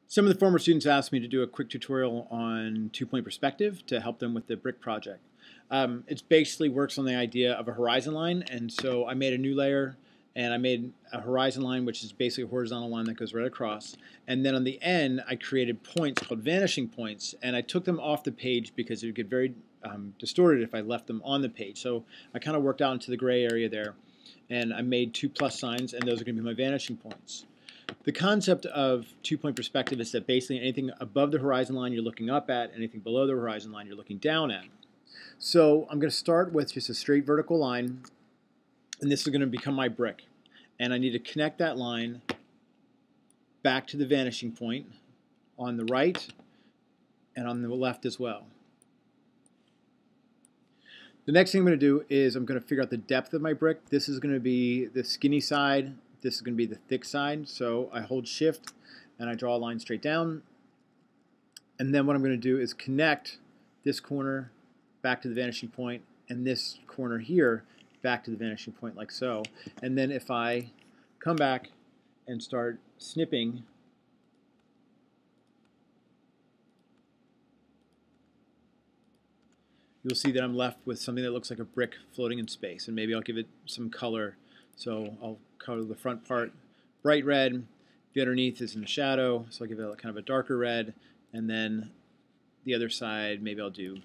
Some of the former students asked me to do a quick tutorial on two-point perspective to help them with the brick project. It basically works on the idea of a horizon line, and so I made a new layer and I made a horizon line, which is basically a horizontal line that goes right across. And then on the end, I created points called vanishing points, and I took them off the page because it would get very distorted if I left them on the page. So I kind of worked out into the gray area there, and I made two plus signs, and those are going to be my vanishing points. The concept of two-point perspective is that basically anything above the horizon line you're looking up at, anything below the horizon line you're looking down at. So I'm going to start with just a straight vertical line, and this is going to become my brick. And I need to connect that line back to the vanishing point on the right and on the left as well. The next thing I'm going to do is I'm going to figure out the depth of my brick. This is going to be the skinny side. This is going to be the thick side. So I hold shift and I draw a line straight down. And then what I'm going to do is connect this corner back to the vanishing point and this corner here back to the vanishing point like so. And then if I come back and start snipping, you'll see that I'm left with something that looks like a brick floating in space. And maybe I'll give it some color. So I'll color the front part bright red. The underneath is in the shadow, so I'll give it kind of a darker red. And then the other side, maybe I'll do.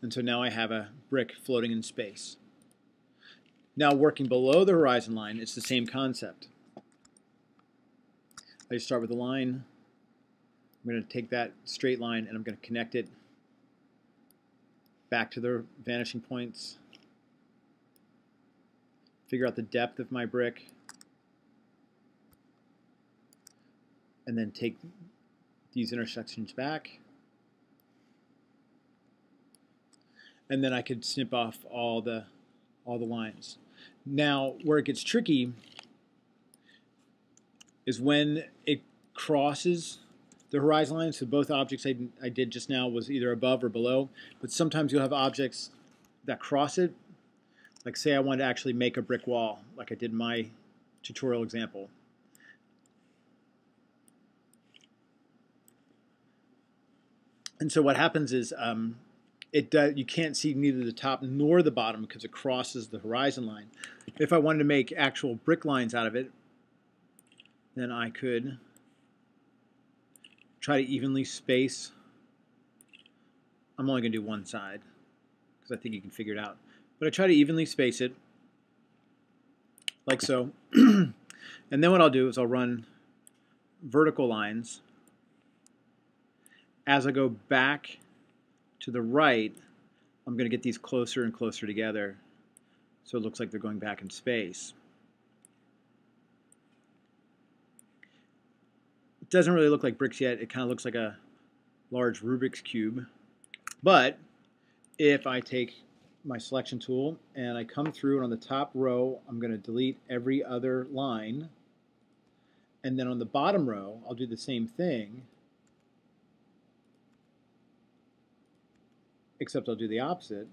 And so now I have a brick floating in space. Now working below the horizon line, it's the same concept. I just start with a line. I'm going to take that straight line and I'm going to connect it back to the vanishing points. Figure out the depth of my brick. And then take these intersections back. And then I could snip off all the lines. Now, where it gets tricky is when it crosses the horizon line. So both objects I did just now was either above or below. But sometimes you'll have objects that cross it. Like say I wanted to actually make a brick wall, like I did in my tutorial example. And so what happens is you can't see neither the top nor the bottom because it crosses the horizon line. If I wanted to make actual brick lines out of it, then I could try to evenly space. I'm only going to do one side because I think you can figure it out. But I try to evenly space it like so. And then what I'll do is I'll run vertical lines. As I go back to the right, I'm going to get these closer and closer together so it looks like they're going back in space. It doesn't really look like bricks yet. It kind of looks like a large Rubik's Cube. But if I take my selection tool and I come through and on the top row I'm going to delete every other line, and then on the bottom row I'll do the same thing, except I'll do the opposite.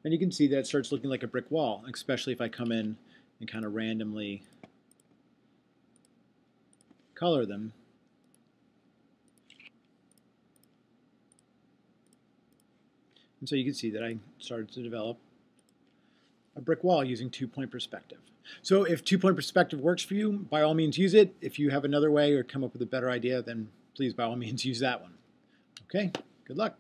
And you can see that it starts looking like a brick wall, especially if I come in and kind of randomly color them. And so you can see that I started to develop a brick wall using two-point perspective. So if two-point perspective works for you, by all means use it. If you have another way or come up with a better idea, then please by all means use that one. Okay, good luck.